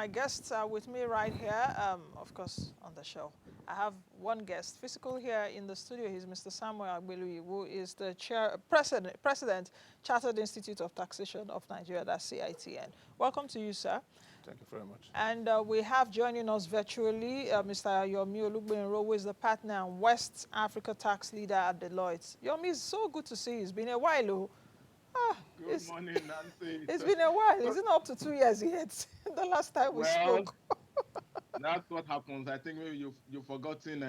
my guests are with me right here, of course, on the show. I have one guest physical here in the studio. He's Mr. Samuel Agbeluyi, who is the president, Chartered Institute of Taxation of Nigeria, that's CITN. Welcome to you, sir. Thank you very much. And we have joining us virtually Mr. Yomi Olugbenro, who is the partner and West Africa tax leader at Deloitte. Yomi, it's so good to see you. It's been a while. Oh. Good morning, Nancy. It's been a while. It's not up to 2 years yet. The last time we spoke. That's what happens. I think maybe you've forgotten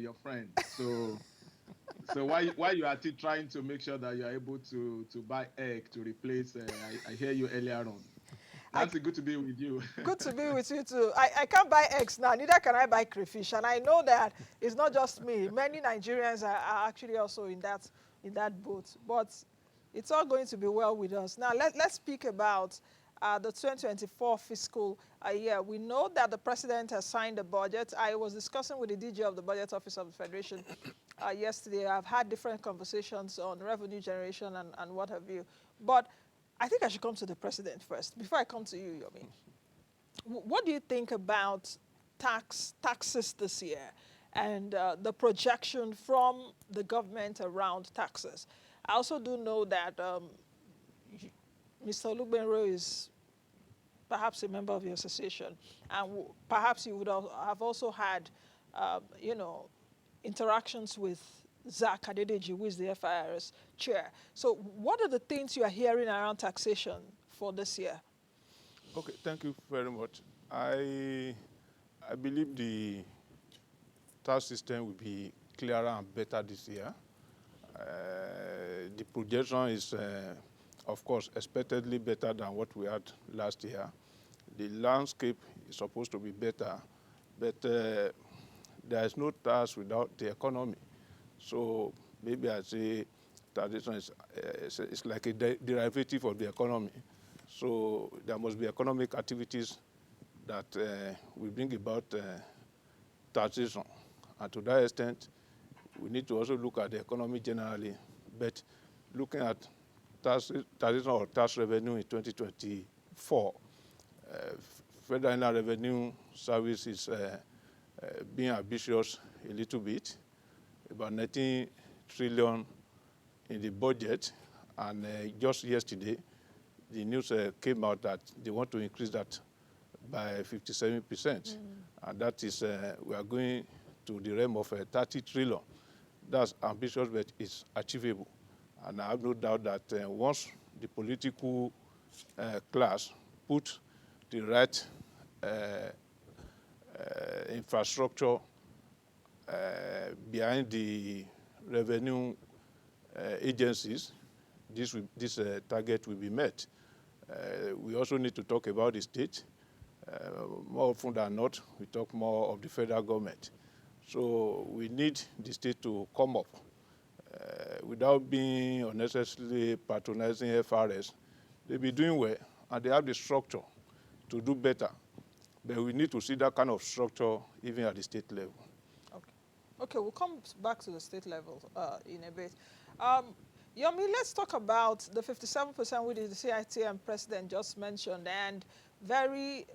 your friend. So why you are still trying to make sure that you are able to buy egg to replace? I hear you earlier on. Nancy, good to be with you. Good to be with you too. I can't buy eggs now. Neither can I buy crayfish. And I know that it's not just me. Many Nigerians are actually also in that boat. But it's all going to be well with us. Now, let's speak about the 2024 fiscal year. We know that the president has signed the budget. I was discussing with the DG of the Budget Office of the Federation yesterday. I've had different conversations on revenue generation and what have you. But I think I should come to the president first, before I come to you, Yomi. What do you think about taxes this year and the projection from the government around taxes? I also do know that Mr. Olugbenro is perhaps a member of your association, and perhaps you would have also had, interactions with Zach Adedeji, who is the FIRS chair. So what are the things you are hearing around taxation for this year? Okay, thank you very much. I believe the tax system will be clearer and better this year. The projection is, of course, expectedly better than what we had last year. The landscape is supposed to be better, but there is no tax without the economy. So maybe I say taxation is like a derivative of the economy. So there must be economic activities that will bring about taxation. And to that extent, we need to also look at the economy generally. But looking at taxation or tax revenue in 2024, Federal Inland Revenue Service is being ambitious a little bit, about 19 trillion in the budget. And just yesterday, the news came out that they want to increase that by 57%. And that is, we are going to the realm of 30 trillion. That's ambitious, but it's achievable. And I have no doubt that once the political class put the right infrastructure behind the revenue agencies, this target will be met. We also need to talk about the state. More often than not, we talk more of the federal government. So we need the state to come up without being unnecessarily patronizing FRS. They'll be doing well, and they have the structure to do better. But we need to see that kind of structure even at the state level. Okay, we'll come back to the state level in a bit. Yomi, let's talk about the 57% which the CITM president just mentioned, and very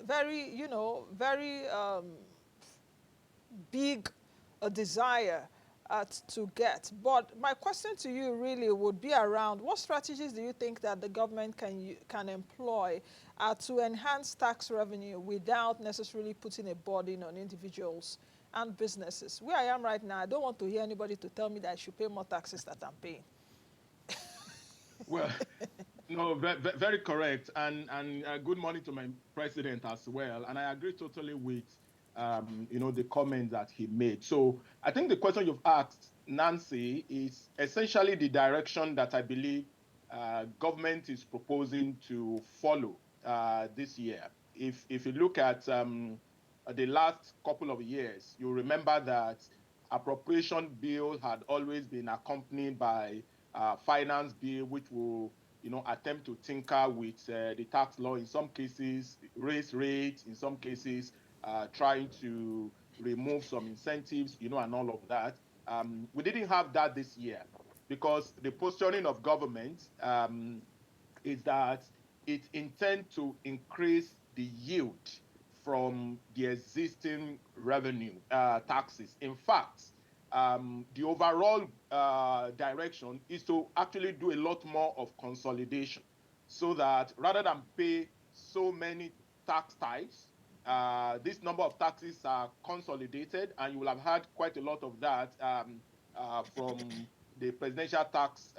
big a desire to get. But my question to you really would be around what strategies do you think that the government can employ to enhance tax revenue without necessarily putting a burden on individuals and businesses? Where I am right now, I don't want to hear anybody to tell me that I should pay more taxes that I'm paying. Well, no, very correct. And good morning to my president as well. And I agree totally with the comment that he made. So I think the question you've asked, Nancy, is essentially the direction that I believe government is proposing to follow this year. If you look at the last couple of years, you remember that appropriation bill had always been accompanied by finance bill, which will attempt to tinker with the tax law, in some cases raise rates, in some cases trying to remove some incentives, and all of that. We didn't have that this year because the posturing of government is that it intends to increase the yield from the existing revenue taxes. In fact, the overall direction is to actually do a lot more of consolidation, so that rather than pay so many tax types, this number of taxes are consolidated, and you will have had quite a lot of that from the Presidential Tax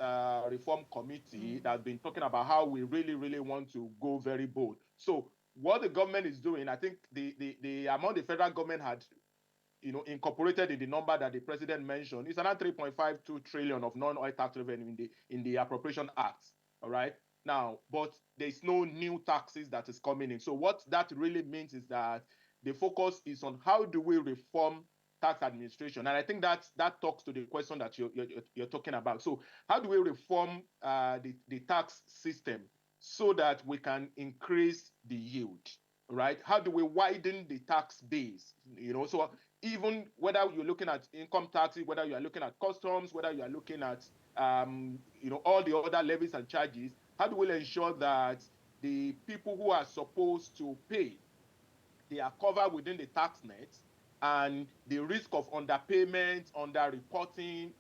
Reform Committee that's been talking about how we really, really want to go very bold. So what the government is doing, I think the amount the federal government had incorporated in the number that the president mentioned is around 3.52 trillion of non-oil tax revenue in the Appropriation Act. All right. Now, but there's no new taxes that is coming in. So what that really means is that the focus is on how do we reform tax administration, and I think that talks to the question that you're talking about. So how do we reform the tax system so that we can increase the yield, right? How do we widen the tax base? So even whether you're looking at income taxes, whether you are looking at customs, whether you are looking at all the other levies and charges, how do we ensure that the people who are supposed to pay, they are covered within the tax net, and the risk of underpayment, underreporting,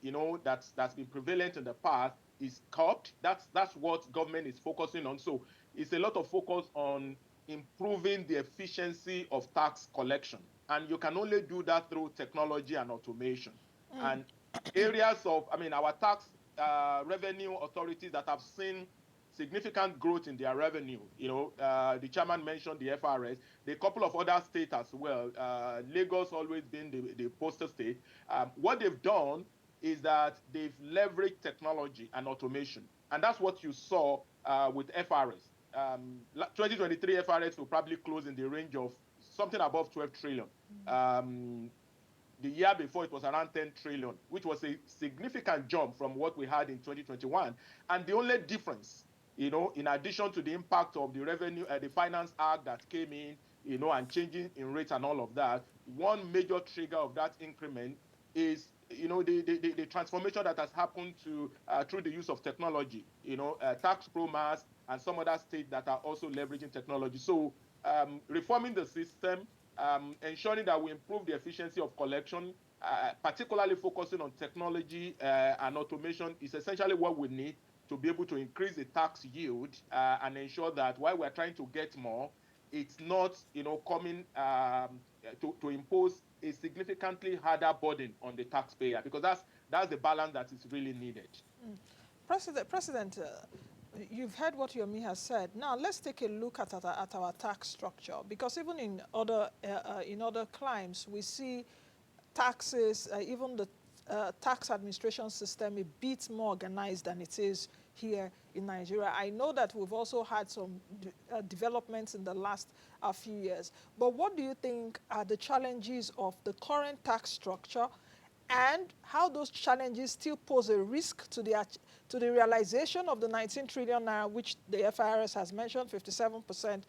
that's been prevalent in the past is curbed. That's what government is focusing on. So it's a lot of focus on improving the efficiency of tax collection, and you can only do that through technology and automation. And areas of, our tax revenue authorities that have seen significant growth in their revenue. The chairman mentioned the FRS, the couple of other states as well. Lagos always been the poster state. What they've done is that they've leveraged technology and automation, and that's what you saw with FRS. 2023 FRS will probably close in the range of something above 12 trillion. The year before, it was around 10 trillion, which was a significant jump from what we had in 2021. And the only difference, in addition to the impact of the revenue, the Finance Act that came in, and changing in rates and all of that, one major trigger of that increment is, the transformation that has happened through the use of technology, tax promas and some other states that are also leveraging technology. So reforming the system, ensuring that we improve the efficiency of collection, particularly focusing on technology and automation, is essentially what we need to be able to increase the tax yield and ensure that while we're trying to get more, it's not, coming to impose a significantly harder burden on the taxpayer, because that's the balance that is really needed. President, you've heard what Yomi has said. Now let's take a look at our tax structure, because even in other climes we see taxes, even the tax administration system a bit more organized than it is here in Nigeria. I know that we've also had some developments in the last few years, but what do you think are the challenges of the current tax structure, and how those challenges still pose a risk to the realization of the 19 trillion naira, which the FIRS has mentioned, 57%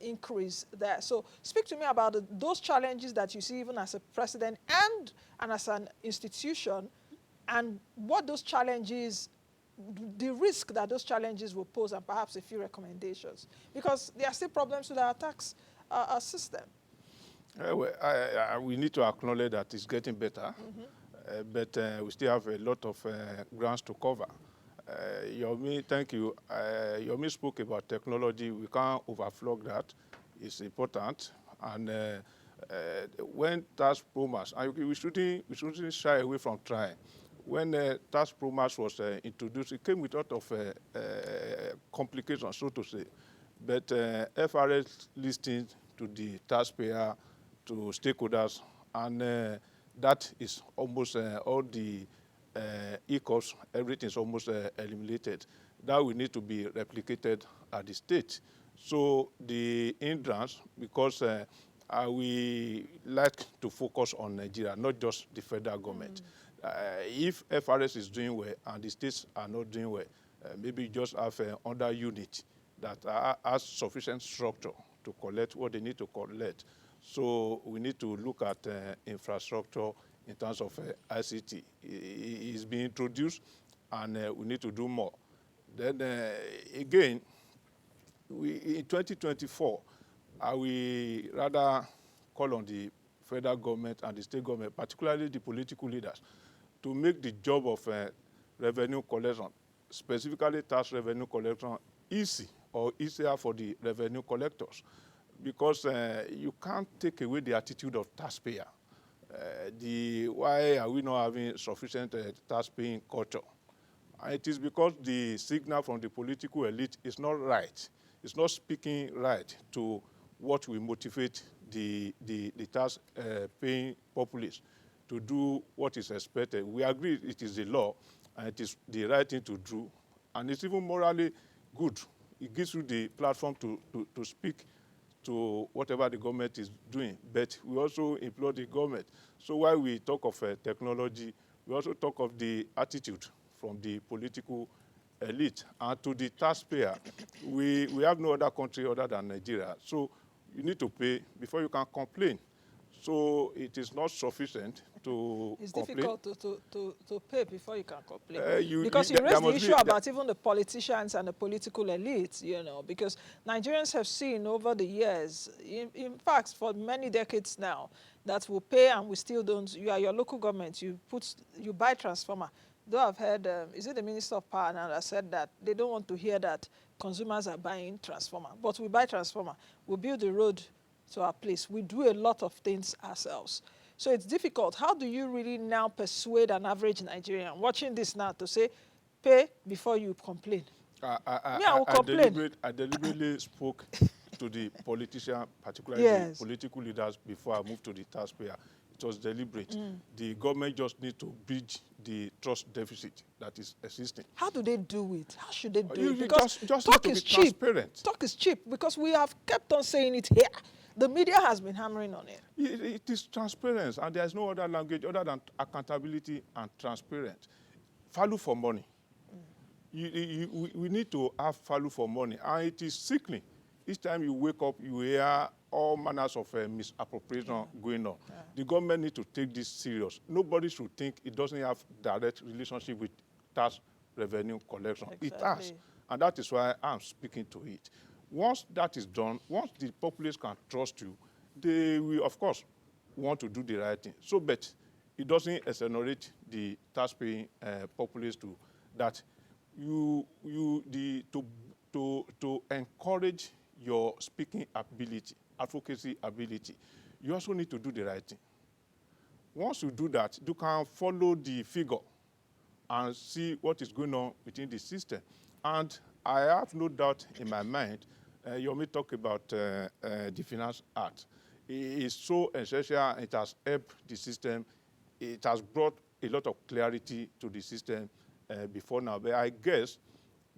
increase there? So speak to me about those challenges that you see even as a president and as an institution, and what those challenges, the risk that those challenges will pose, and perhaps a few recommendations, because there are still problems with our tax system. We need to acknowledge that it's getting better, but we still have a lot of grounds to cover. Yomi, thank you. Yomi spoke about technology. We can't overflow that. It's important. And when tax promas, we shouldn't shy away from trying. When tax promas was introduced, it came with a lot of complications, so to say. But FRS listened to the taxpayer, to stakeholders, and that is almost all the e-costs, everything is almost eliminated. That will need to be replicated at the state. So the hindrance, because we like to focus on Nigeria, not just the federal government. If FRS is doing well and the states are not doing well, maybe you just have another unit that has sufficient structure to collect what they need to collect. So we need to look at infrastructure in terms of ICT. It's being introduced, and we need to do more. Then again, in 2024, I will rather call on the federal government and the state government, particularly the political leaders, to make the job of revenue collection, specifically tax revenue collection, easy or easier for the revenue collectors, because you can't take away the attitude of taxpayer. Why are we not having sufficient tax-paying culture? It is because the signal from the political elite is not right. It's not speaking right to what will motivate the tax-paying populace to do what is expected. We agree it is the law and it is the right thing to do, and it's even morally good. It gives you the platform to speak to whatever the government is doing. But we also implore the government. So while we talk of technology, we also talk of the attitude from the political elite. And to the taxpayer, we have no other country other than Nigeria. So you need to pay before you can complain. So it is not sufficient to It's complain. difficult to pay before you can complain. Because you raised the issue about even the politicians and the political elites, you know, because Nigerians have seen over the years, in fact, for many decades now, that we pay and we still don't. You are your local government, you buy transformer. Though I've heard, is it the Minister of Power now that said that they don't want to hear that consumers are buying transformer. But we buy transformer, we build the road to our place. We do a lot of things ourselves. So it's difficult. How do you really now persuade an average Nigerian watching this now to say, pay before you complain? I deliberately spoke to the politician, particularly the political leaders, before I moved to the taxpayer. It was deliberate. The government just needs to bridge the trust deficit that is existing. How do they do it? How should they do it? Because just talk is cheap. Transparent. Talk is cheap because we have kept on saying it here. The media has been hammering on it. It is transparent, and there is no other language other than accountability and transparent. Value for money. We need to have value for money, and it is sickening. Each time you wake up, you hear all manners of misappropriation going on. The government needs to take this serious. Nobody should think it doesn't have direct relationship with tax revenue collection. Exactly. It has, and that is why I'm speaking to it. Once that is done, once the populace can trust you, they will, of course, want to do the right thing. So, but it doesn't exonerate the tax-paying populace to that. To encourage your speaking ability, advocacy ability, you also need to do the right thing. Once you do that, you can follow the figure and see what is going on within the system. And I have no doubt in my mind, Yomi talked about the Finance Act. It is so essential. It has helped the system. It has brought a lot of clarity to the system before now. But I guess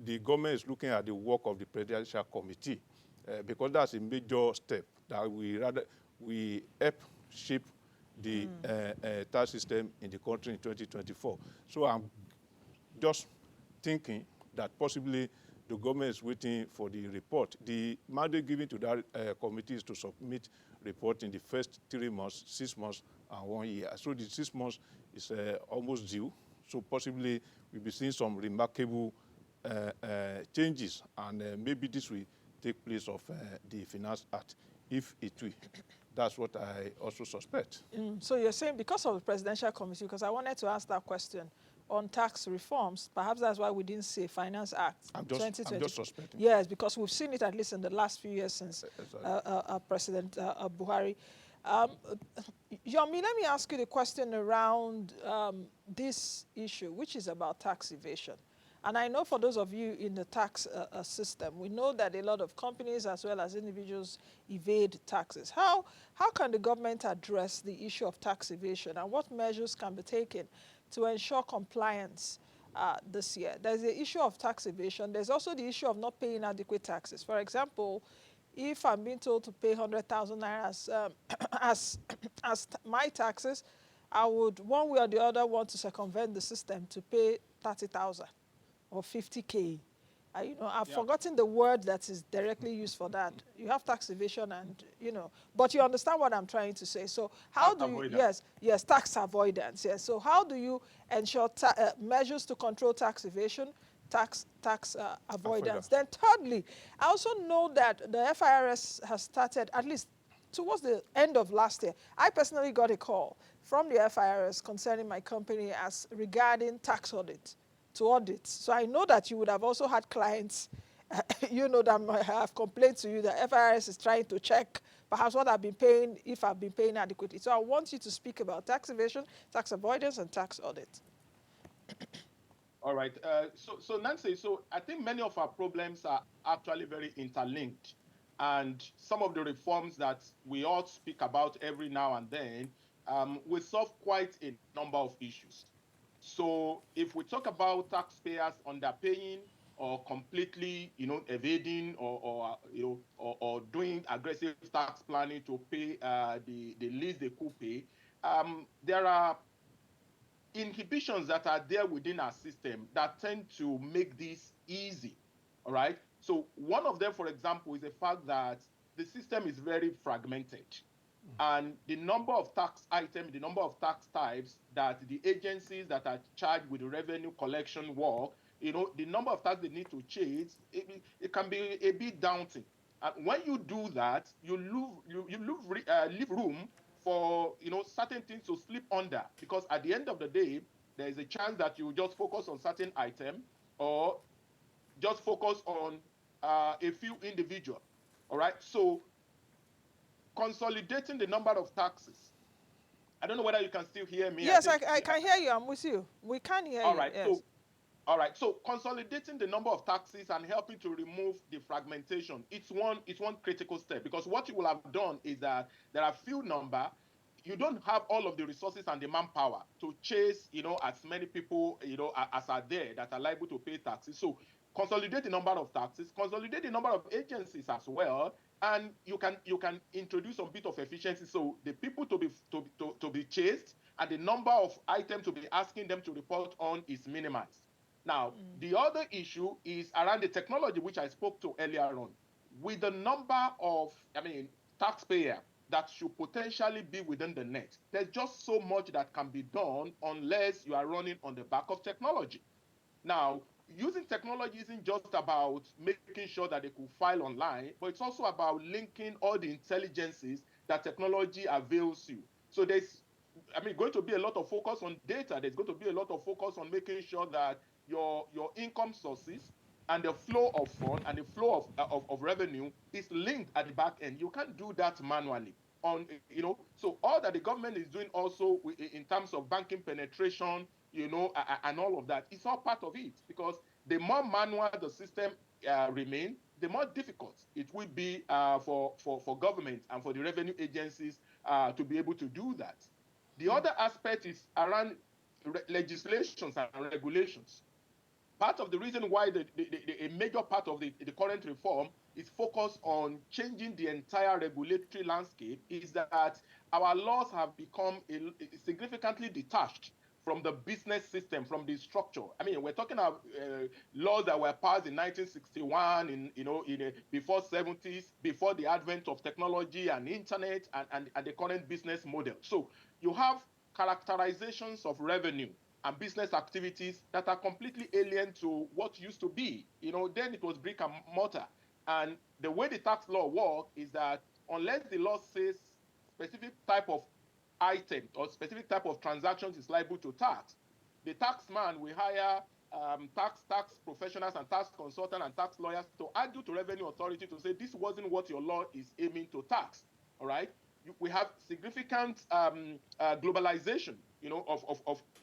the government is looking at the work of the Presidential Committee because that's a major step that we help shape the tax system in the country in 2024. So I'm just thinking that possibly the government is waiting for the report. The mandate given to that committee is to submit report in the first 3 months, 6 months, and 1 year. So the 6 months is almost due. So possibly we'll be seeing some remarkable changes, and maybe this will take place of the Finance Act, if it will. That's what I also suspect. So you're saying because of the Presidential Committee, because I wanted to ask that question, on tax reforms, perhaps that's why we didn't see a Finance Act 2020. I'm just suspecting. Yes, because we've seen it at least in the last few years since President Buhari. Yomi, let me ask you the question around this issue, which is about tax evasion. And I know for those of you in the tax system, we know that a lot of companies as well as individuals evade taxes. How can the government address the issue of tax evasion, and what measures can be taken to ensure compliance this year? There's the issue of tax evasion. There's also the issue of not paying adequate taxes. For example, if I'm being told to pay 100,000 naira as my taxes, I would, one way or the other, want to circumvent the system to pay 30,000 or 50K. I've forgotten the word that is directly used for that. You have tax evasion and, but you understand what I'm trying to say. So how do you, yes, tax avoidance, yes. So how do you ensure measures to control tax evasion, tax avoidance. Then thirdly, I also know that the FIRS has started, at least towards the end of last year, I personally got a call from the FIRS concerning my company as regarding tax audit, to audit. So I know that you would have also had clients, that might have complained to you that FIRS is trying to check perhaps what I've been paying, if I've been paying adequately. So I want you to speak about tax evasion, tax avoidance, and tax audit. All right. So Nancy, so I think many of our problems are actually very interlinked. And some of the reforms that we all speak about every now and then will solve quite a number of issues. So if we talk about taxpayers underpaying or completely, evading or doing aggressive tax planning to pay the least they could pay, there are inhibitions that are there within our system that tend to make this easy. All right. So one of them, for example, is the fact that the system is very fragmented. And the number of tax items, the number of tax types that the agencies that are charged with the revenue collection work, the number of tax they need to chase, it can be a bit daunting. And when you do that, leave room for certain things to slip under, because at the end of the day, there is a chance that you just focus on certain item or just focus on a few individual. All right. So consolidating the number of taxes. I don't know whether you can still hear me. I Yes, think. I can hear you. I'm with you. We can hear All you. right. Yes. So, all right. So consolidating the number of taxes and helping to remove the fragmentation. It's one critical step, because what you will have done is that there are few number. You don't have all of the resources and the manpower to chase, as many people, as are there that are liable to pay taxes. So consolidate the number of taxes, consolidate the number of agencies as well, and you can introduce some bit of efficiency. So the people to be chased and the number of items to be asking them to report on is minimized. Now, the other issue is around the technology, which I spoke to earlier on. With the number of, taxpayer that should potentially be within the net, there's just so much that can be done unless you are running on the back of technology. Now, using technology isn't just about making sure that they could file online, but it's also about linking all the intelligences that technology avails you. So going to be a lot of focus on data. There's going to be a lot of focus on making sure that your income sources and the flow of fund and the flow of revenue is linked at the back end. You can't do that manually. So all that the government is doing also in terms of banking penetration, and all of that, it's all part of it, because the more manual the system remain, the more difficult it will be for government and for the revenue agencies to be able to do that. The other aspect is around legislations and regulations. Part of the reason why a major part of the current reform is focused on changing the entire regulatory landscape is that our laws have become significantly detached from the business system, from the structure. I mean, we're talking about laws that were passed in 1961, before 70s, before the advent of technology and internet and the current business model. So you have characterizations of revenue and business activities that are completely alien to what used to be. Then it was brick and mortar. And the way the tax law works is that unless the law says specific type of item or specific type of transactions is liable to tax, the tax man will hire tax professionals and tax consultants and tax lawyers to argue to revenue authority to say this wasn't what your law is aiming to tax. All right. We have significant globalization,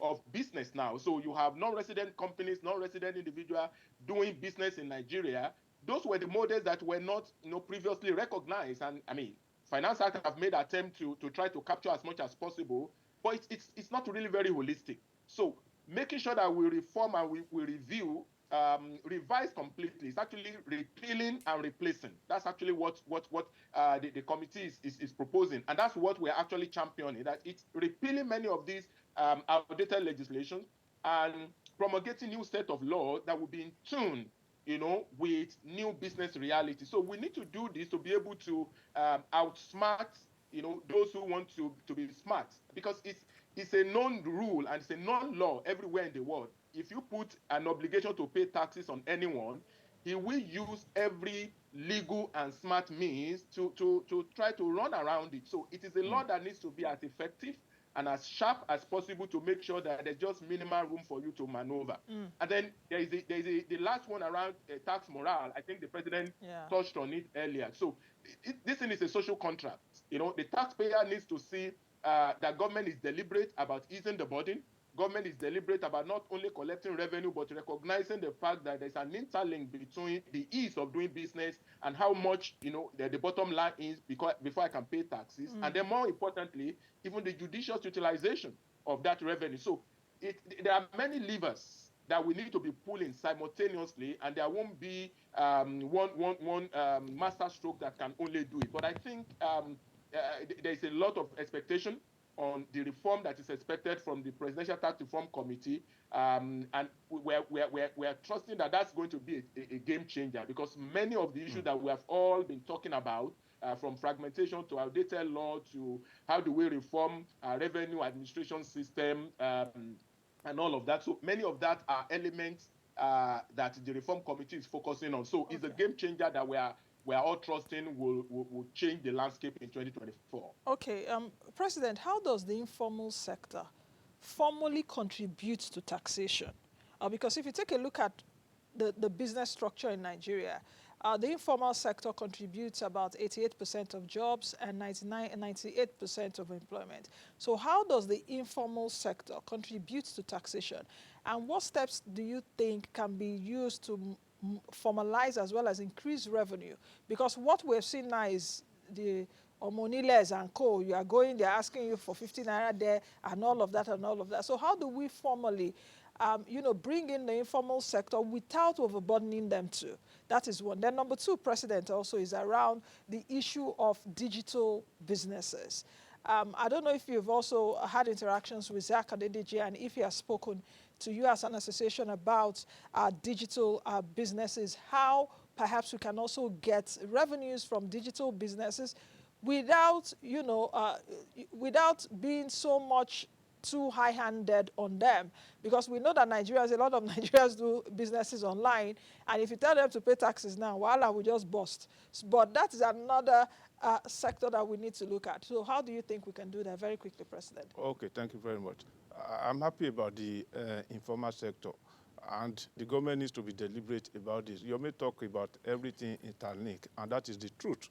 of business now. So you have non-resident companies, non-resident individuals doing business in Nigeria. Those were the models that were not, previously recognized. And I mean, Finance Act have made attempt to try to capture as much as possible, but it's not really very holistic. So making sure that we reform and we review, revise completely. It's actually repealing and replacing. That's actually what the committee is proposing, and that's what we're actually championing. That it's repealing many of these outdated legislation and promulgating new set of law that will be in tune, with new business reality. So we need to do this to be able to outsmart, those who want to be smart, because it's a known rule and it's a known law everywhere in the world. if you put an obligation to pay taxes on anyone, he will use every legal and smart means to try to run around it. So it is a law that needs to be as effective and as sharp as possible to make sure that there's just minimal room for you to maneuver. And then the last one around tax morale. I think the president touched on it earlier. So this thing is a social contract. You know, the taxpayer needs to see that government is deliberate about easing the burden. Government is deliberate about not only collecting revenue, but recognizing the fact that there's an interlink between the ease of doing business and how much, you know, the bottom line is before I can pay taxes. And then more importantly, even the judicious utilization of that revenue. So there are many levers that we need to be pulling simultaneously, and there won't be one master stroke that can only do it. But I think there's a lot of expectation on the reform that is expected from the Presidential Tax Reform Committee, and we're trusting that that's going to be a game changer, because many of the issues that we have all been talking about, from fragmentation to outdated law to how do we reform our revenue administration system, and all of that. So many of that are elements that the Reform Committee is focusing on. So it's a game changer that we are all trusting will change the landscape in 2024. Okay, President, how does the informal sector formally contribute to taxation? Because if you take a look at the business structure in Nigeria, the informal sector contributes about 88% of jobs and 98% of employment. So how does the informal sector contribute to taxation? And what steps do you think can be used to formalize as well as increase revenue? Because what we've seen now is the Omoniles and co, you are going, they're asking you for 50 naira there and all of that and all of that. So how do we formally, bring in the informal sector without overburdening them too? That is one. Then number two, President, also is around the issue of digital businesses. I don't know if you've also had interactions with Zach Adediji, and if he has spoken to you as an association about digital businesses, how perhaps we can also get revenues from digital businesses without, without being so much too high-handed on them, because we know that Nigerians, a lot of Nigerians do businesses online, and if you tell them to pay taxes now, voila, we just bust. But that is another sector that we need to look at. So how do you think we can do that? Very quickly, President. Okay, thank you very much. I'm happy about the informal sector, and the government needs to be deliberate about this. You may talk about everything interlinked, and that is the truth.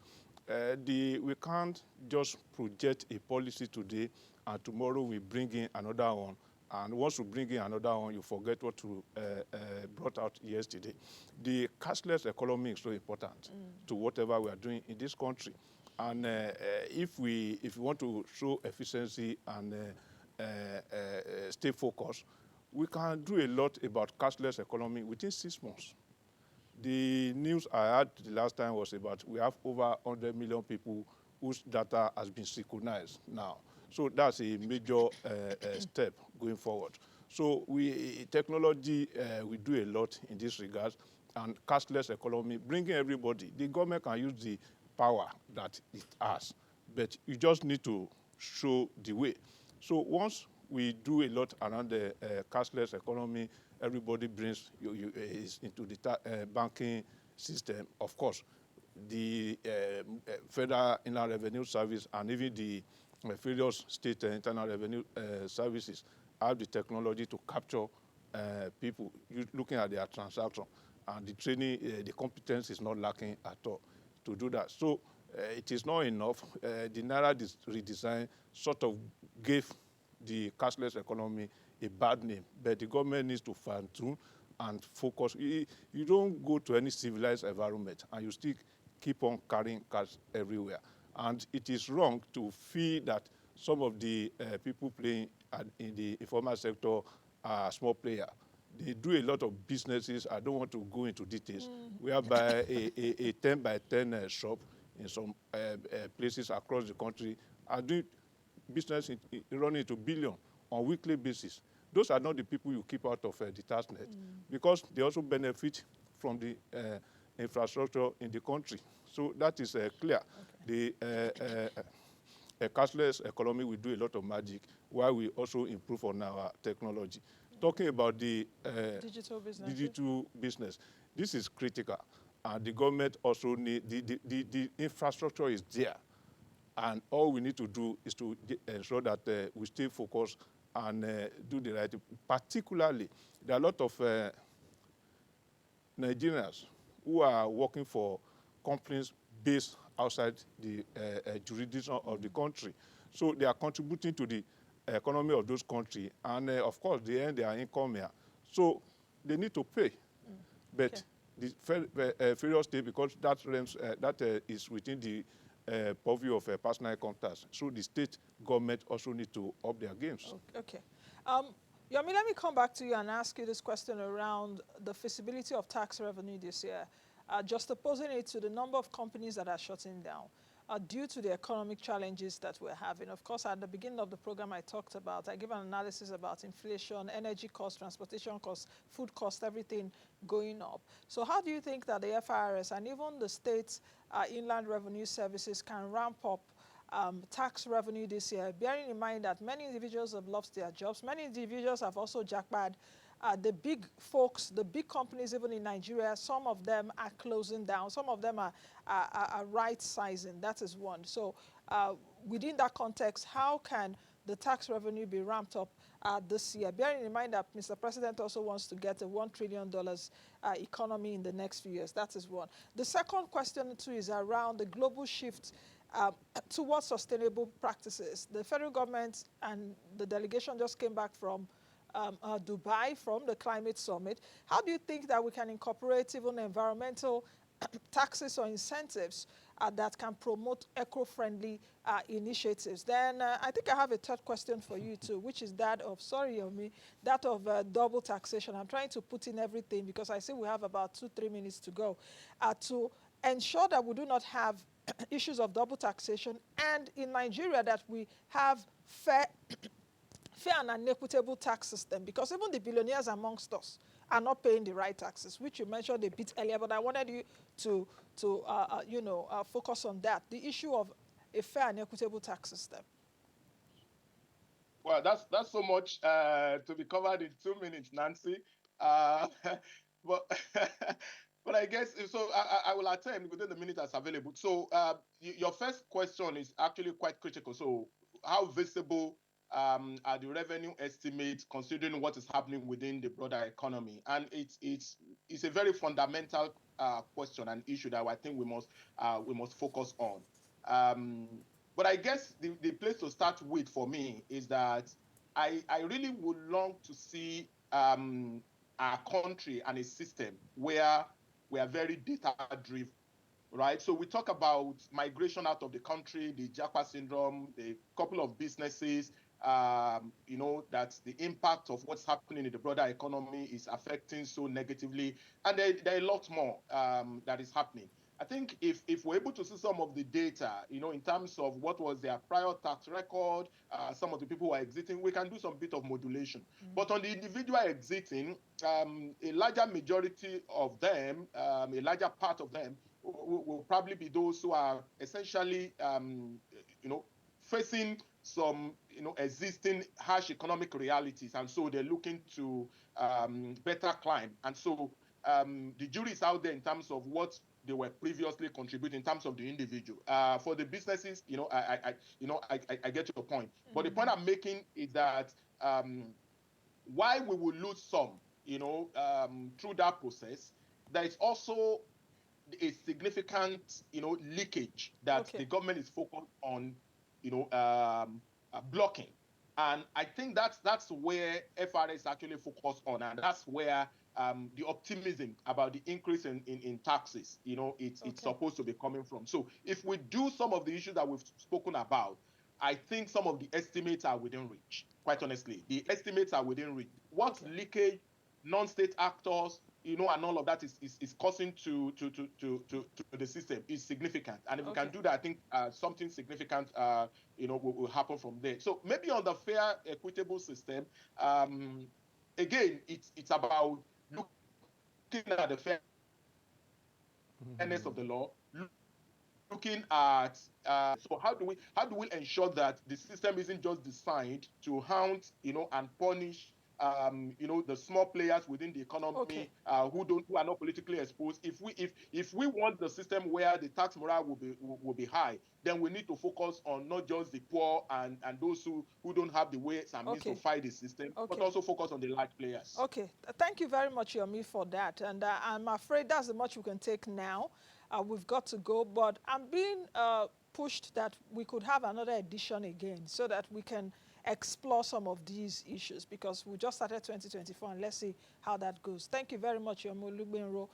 We can't just project a policy today and tomorrow we bring in another one, and once you bring in another one, you forget what you brought out yesterday. The cashless economy is so important to whatever we are doing in this country. And if we want to show efficiency and stay focused, we can do a lot about cashless economy within 6 months. The news I had the last time was about we have over 100 million people whose data has been synchronized now. So that's a major step going forward. So technology, we do a lot in this regard, and cashless economy, bringing everybody. The government can use the power that it has, but you just need to show the way. So once we do a lot around the cashless economy, everybody brings is into the banking system. Of course, the Federal Inland Revenue Service and even the various state internal revenue services have the technology to capture people looking at their transaction, and the training, the competence is not lacking at all to do that. So it is not enough. The Naira redesign sort of gave the cashless economy a bad name, but the government needs to fine-tune and focus. You don't go to any civilized environment and you still keep on carrying cash everywhere. And it is wrong to feel that some of the people playing in the informal sector are small players. They do a lot of businesses. I don't want to go into details, whereby a 10 by 10 shop in some places across the country are doing business running into billion on weekly basis. Those are not the people you keep out of the tax net, because they also benefit from the infrastructure in the country. So that is clear. Okay. A cashless economy will do a lot of magic while we also improve on our technology. talking about the Digital business. digital business, this is critical. And the government also need, the infrastructure is there. And all we need to do is to ensure that we stay focused and do the right thing. Particularly, there are a lot of Nigerians who are working for companies based outside the jurisdiction of the country. So they are contributing to the economy of those countries. And of course, they earn their income here. So they need to pay. But the various state, because that is within the purview of personal income tax. So the state government also need to up their games. Okay. Yomi, let me come back to you and ask you this question around the feasibility of tax revenue this year. Just opposing it to the number of companies that are shutting down due to the economic challenges that we're having. Of course, at the beginning of the program, I gave an analysis about inflation, energy costs, transportation costs, food costs, everything going up. So how do you think that the FIRS and even the state's inland revenue services can ramp up tax revenue this year, bearing in mind that many individuals have lost their jobs, many individuals have also jackpot. The big folks, the big companies, even in Nigeria, some of them are closing down. Some of them are right-sizing. That is one. So within that context, how can the tax revenue be ramped up this year? Bearing in mind that Mr. President also wants to get a $1 trillion economy in the next few years. That is one. The second question, too, is around the global shift towards sustainable practices. The federal government and the delegation just came back from Dubai from the climate summit. How do you think that we can incorporate even environmental taxes or incentives that can promote eco-friendly initiatives? Then I think I have a third question for you too, which is that of, sorry Yomi, that of double taxation. I'm trying to put in everything because I see we have about 2-3 minutes to go to ensure that we do not have issues of double taxation, and in Nigeria that we have fair and an equitable tax system, because even the billionaires amongst us are not paying the right taxes, which you mentioned a bit earlier, but I wanted you to focus on that, the issue of a fair and equitable tax system. Well, that's so much to be covered in 2 minutes, Nancy. But but I guess so. I will attempt within the minute that's available. So your first question is actually quite critical. So how visible are the revenue estimates considering what is happening within the broader economy? And it's a very fundamental question and issue that I think we must focus on. But I guess the place to start with for me is that I really would long to see our country and a system where we are very data driven, right? So we talk about migration out of the country, the Japa syndrome, the couple of businesses, that the impact of what's happening in the broader economy is affecting so negatively. And there are a lot more that is happening. I think if we're able to see some of the data, in terms of what was their prior tax record, some of the people who are exiting, we can do some bit of modulation. But on the individual exiting, a larger majority of them, a larger part of them will probably be those who are essentially, facing some, existing harsh economic realities. And so they're looking to better climb. And so the jury is out there in terms of what they were previously contributing in terms of the individual. For the businesses, I get your point. But the point I'm making is that why we will lose some, through that process, there is also a significant, leakage that the government is focused on, blocking. And I think that's where FRS actually focus on, and that's where the optimism about the increase in taxes, it's supposed to be coming from. So if we do some of the issues that we've spoken about, I think some of the estimates are within reach. Quite honestly, the estimates are within reach. What leakage, non-state actors, and all of that is causing to the system is significant. And if we can do that, I think something significant, will happen from there. So maybe on the fair, equitable system, again, it's about looking at the fairness of the law, looking at so how do we ensure that the system isn't just designed to hound, and punish the small players within the economy Okay. who are not politically exposed. If we want the system where the tax morale will be high, then we need to focus on not just the poor and those who don't have the ways and means to Okay. fight the system, but Okay. also focus on the large players. Okay, thank you very much, Yomi, for that. And I'm afraid that's the much we can take now. We've got to go, but I'm being pushed that we could have another edition again so that we can explore some of these issues, because we just started 2024 and let's see how that goes. Thank you very much, Yomi Olugbenro,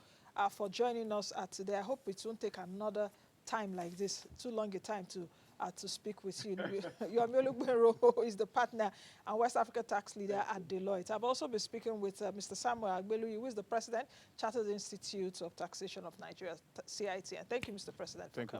for joining us today. I hope it won't take another time like this, too long a time to speak with you. Yomi Olugbenro is the partner and West Africa tax leader at Deloitte. I've also been speaking with Mr. Samuel Agbeluyi, who is the president, Chartered Institute of Taxation of Nigeria, CIT. And thank you, Mr. President. Thank you.